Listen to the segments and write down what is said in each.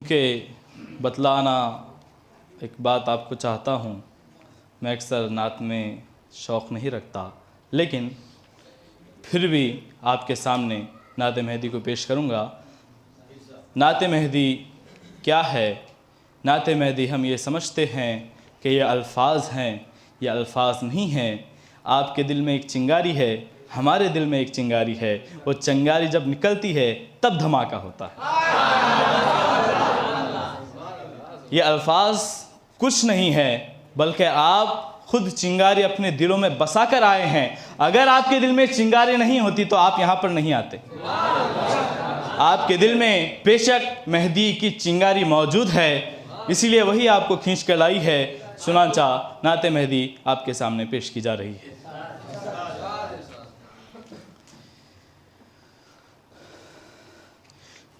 के बतलाना एक बात आपको चाहता हूँ। मैं अक्सर नात में शौक़ नहीं रखता, लेकिन फिर भी आपके सामने नात मेहदी को पेश करूँगा। नात मेहदी क्या है? नात मेहदी हम ये समझते हैं कि ये अल्फाज हैं, ये अल्फाज नहीं हैं। आपके दिल में एक चिंगारी है, हमारे दिल में एक चिंगारी है। वो चिंगारी जब निकलती है तब धमाका होता है। ये अल्फाज कुछ नहीं है, बल्कि आप खुद चिंगारी अपने दिलों में बसा कर आए हैं। अगर आपके दिल में चिंगारी नहीं होती तो आप यहाँ पर नहीं आते। आपके दिल में बेशक मेहदी की चिंगारी मौजूद है, इसीलिए वही आपको खींच कर लाई है। सुनांचा नाते मेहदी आपके सामने पेश की जा रही है।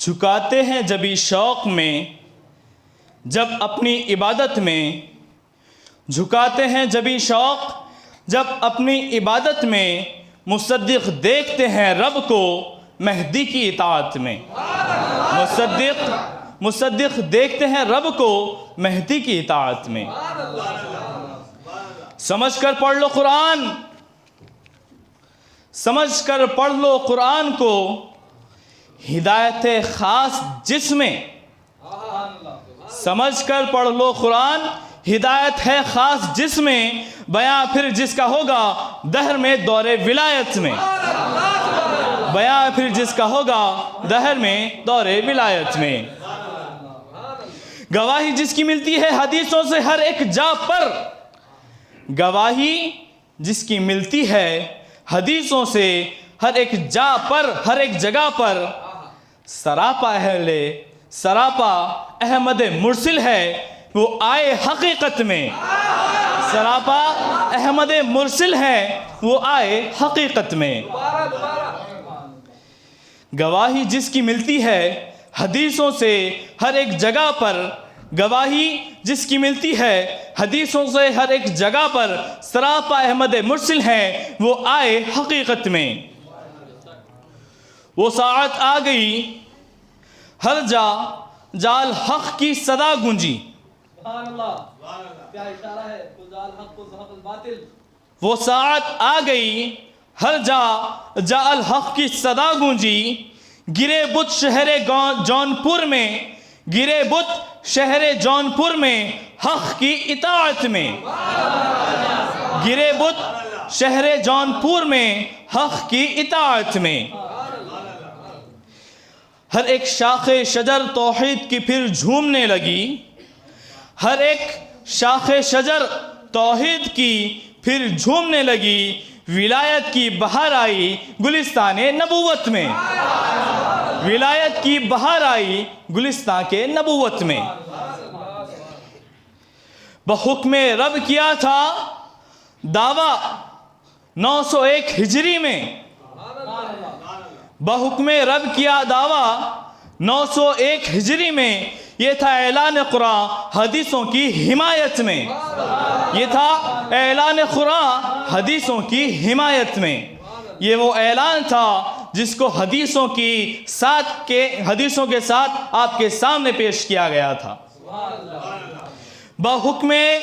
झुकाते हैं जबी शौक़ में, जब अपनी इबादत में। झुकाते हैं जबी शौक़ जब अपनी इबादत में। मुसद्दिक़ देखते हैं रब को मेहदी की इताअत में। मुसद्दिक़ देखते हैं रब को मेहदी की इताअत में। समझ कर पढ़ लो कुरान, समझ कर पढ़ लो कुरान को। हिदायत ख़ास जिसमें, समझ कर पढ़ लो कुरान। हिदायत है ख़ास जिसमें, बयां फिर जिसका होगा दहर में दौरे विलायत में। बयां फिर जिसका होगा दहर में दौरे विलायत में। गवाही जिसकी मिलती है हदीसों से हर एक जा पर। गवाही जिसकी मिलती है हदीसों से हर एक जा पर, हर एक जगह पर। सरापा अहमद मुरसिल है, वो आए हकीकत में। सरापा अहमद मुरसिल है, वो आए हकीकत में। गवाही जिसकी मिलती है हदीसों से हर एक जगह पर। गवाही जिसकी मिलती है हदीसों से हर एक जगह पर। सरापा अहमद मुरसिल है, वो आए हकीकत में। वो साअत आ गई हर जा जाल हक की सदा गूंजी। वो साअत आ गई हर जा जाल हक की सदा गूंजी। गिरे बुत शहरे जौनपुर में। गिरे बुत शहरे जौनपुर में हक की इताअत में। गिरे बुत शहरे जौनपुर में हक की इताअत में। हर एक शाखे शजर तौहीद की फिर झूमने लगी। हर एक शाखे शजर तौहीद की फिर झूमने लगी। विलायत की बहार आई गुलिस्ताने नबूवत में। विलायत की बहार आई गुलिस्तान के नबूवत में। बहुक्मे रब किया था दावा 901 हिजरी में। बहुक्मे रब किया दावा 901 हिजरी में। ये था ऐलान कुरान हदीसों की हिमायत में। ये था ऐलान कुरान हदीसों की हिमायत में। ये वो ऐलान था जिसको हदीसों के साथ आपके सामने पेश किया गया था। बहुक्मे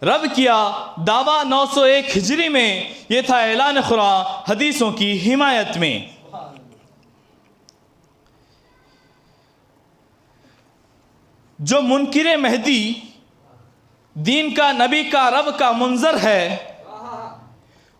रब किया दावा 901 हिजरी में। ये था ऐलान कुरान हदीसों की हिमायत में। जो मुनकिर मेहदी दीन का, नबी का, रब का मुंजर है।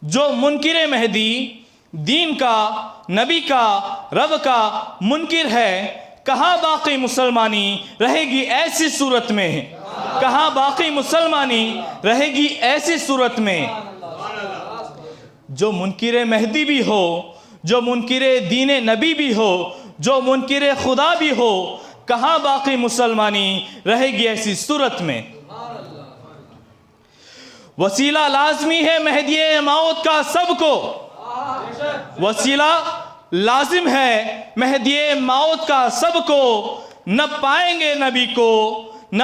जो मुनकिर मेहदी दीन का, नबी का, रब का मुनकिर है। कहाँ बाकी मुसलमानी रहेगी ऐसी सूरत में। कहाँ बाकी मुसलमानी रहेगी ऐसी सूरत में। जो मुनकिर मेहदी भी हो, जो मुनकिर दीन नबी भी हो, जो मुनकिर खुदा भी हो, कहाँ बाकी मुसलमानी रहेगी ऐसी सूरत में। वसीला लाजमी है मेहदी मौत का सबको। वसीला लाजिम है मेहदी मौत का सबको। न पाएंगे नबी को, न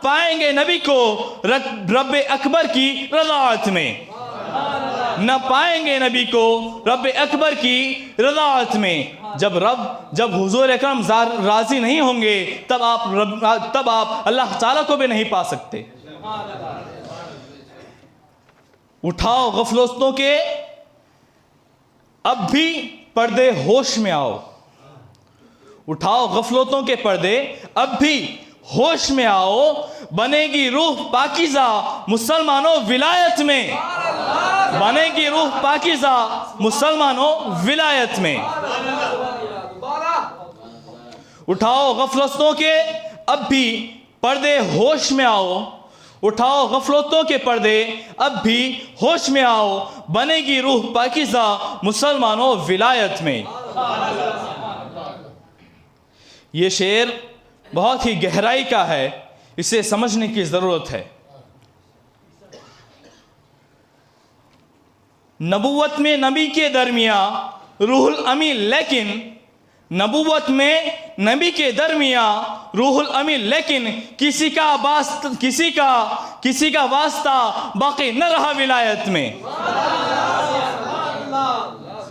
पाएंगे नबी को रब अकबर की रज़ाअत में। न पाएंगे नबी को रब अकबर की रज़ाअत में। जब हुजूर अकरम राजी नहीं होंगे तब आप अल्लाह ताला को भी नहीं पा सकते। उठाओ गफलतों के अब भी पर्दे, होश में आओ। उठाओ गफलतों के पर्दे अब भी होश में आओ। बनेगी रूह पाकीज़ा मुसलमानों विलायत में, बनेगी रूह पाकीज़ा मुसलमानों विलायत में। उठाओ गफलतों के अब भी पर्दे, होश में आओ। उठाओ गफलतों के पर्दे अब भी होश में आओ। बनेगी रूह पाकीज़ा मुसलमानों विलायत में। ये शेर बहुत ही गहराई का है, इसे समझने की ज़रूरत है। नबुव्वत में नबी के दरमिया रूहुल अमीन, लेकिन नबुव्वत में नबी के दरमिया रूहुल अमीन, लेकिन किसी का वास्ता बाकी न रहा विलायत में।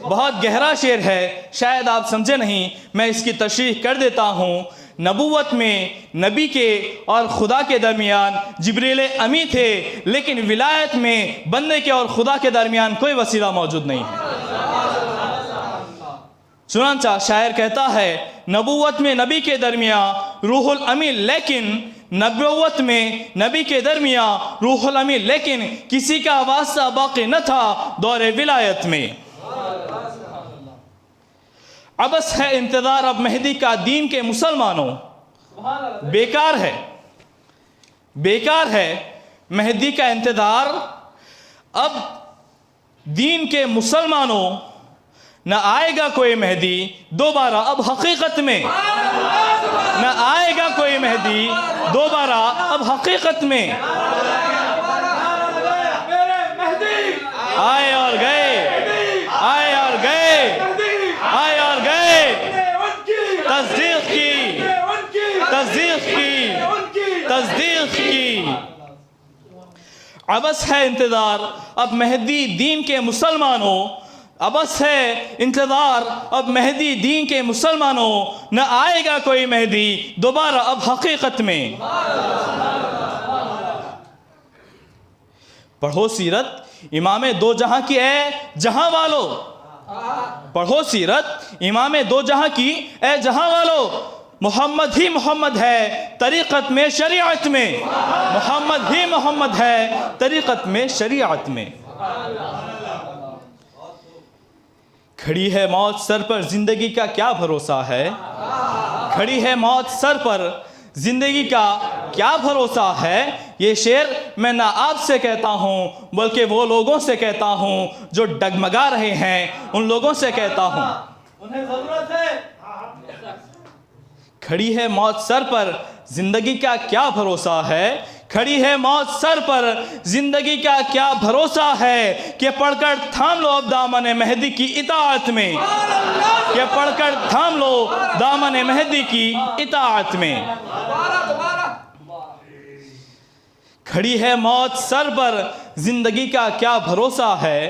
बहुत गहरा शेर है, शायद आप समझे नहीं, मैं इसकी तशरीह कर देता हूँ। नबुव्वत में नबी के और खुदा के दरमियान जिब्रील अमी थे, लेकिन विलायत में बंदे के और खुदा के दरमियान कोई वसीला मौजूद नहीं है। चुनांचा शायर कहता है, नबुव्वत में नबी के दरमियान रूहुल अमीन, लेकिन नबुव्वत में नबी के दरमियान रूहुल अमीन, लेकिन किसी का वास्ता बाकी न था दौरे विलायत में। अबस है इंतज़ार अब मेहदी का दीन के मुसलमानों, बेकार है, बेकार है मेहदी का इंतज़ार अब दीन के मुसलमानों। न आएगा कोई मेहदी दोबारा अब हकीकत में, न आएगा कोई मेहदी दोबारा अब हकीकत में। आए और गए, आए और गए, आए और गए, तस्दीक की, तस्दीक की, तस्दीक की। अबस है इंतज़ार अब मेहदी दीन के मुसलमानों, अबस है इंतज़ार अब मेहदी दीन के मुसलमानों। न आएगा कोई मेहदी दोबारा अब हकीकत में। पढ़ो सीरत इमाम दो जहां की ए जहां वालों, पढ़ो सीरत इमाम दो जहां की ए जहां वालों। मोहम्मद ही मोहम्मद है तरीक़त में शरीयत में, मोहम्मद ही मोहम्मद है तरीक़त में शरीयत में। खड़ी है मौत सर पर, जिंदगी का क्या भरोसा है। खड़ी है मौत सर पर, जिंदगी का क्या भरोसा है। ये शेर मैं ना आपसे कहता हूँ बल्कि वो लोगों से कहता हूँ जो डगमगा रहे हैं, उन लोगों से कहता हूँ, उन्हें जरूरत है। खड़ी है मौत सर पर, जिंदगी का क्या भरोसा है। खड़ी है मौत सर पर, जिंदगी का क्या भरोसा है। कि पढ़कर थाम लो अब दामन मेहदी की इताअत में, कि पढ़कर थाम लो दामन मेहदी की इताअत में। खड़ी है मौत सर पर, जिंदगी का क्या भरोसा है।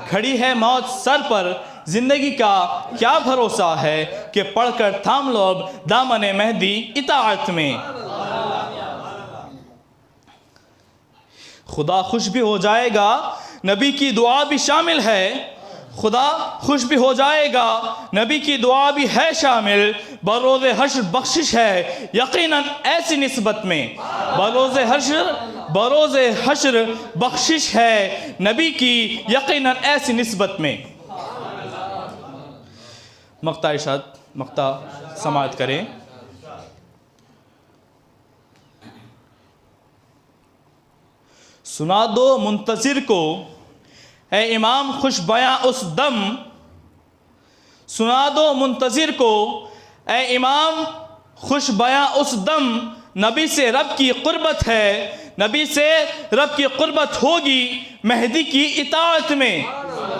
खड़ी है मौत सर पर, जिंदगी का क्या भरोसा है। कि पढ़कर थाम लो अब दामन मेहदी इताअत में। खुदा खुश भी हो जाएगा, नबी की दुआ भी शामिल है। खुदा खुश भी हो जाएगा, नबी की दुआ भी है शामिल। बरोज़े हश्र बख्शिश है यकीनन ऐसी निस्बत में, बरोज़े हश्र बख्शिश है नबी की यकीनन ऐसी निस्बत में। मक्ता इरशाद, मक्ता समाअत करें। सुना दो मुंतज़िर को है इमाम खुश बयां उस दम, सुना दो मुंतज़िर को ए इमाम खुश बयां उस दम। नबी से रब की क़ुर्बत है, नबी से रब की क़ुर्बत होगी मेहदी की इताअत में।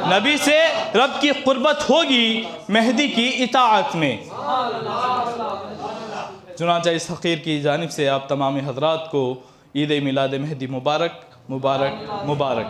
नबी से रब की क़ुर्बत होगी मेहदी की इताअत में। चुनांचे इस हक़ीर की जानिब से आप तमाम हज़रात को ईद मिलाद मेहदी मुबारक मुबारक मुबारक।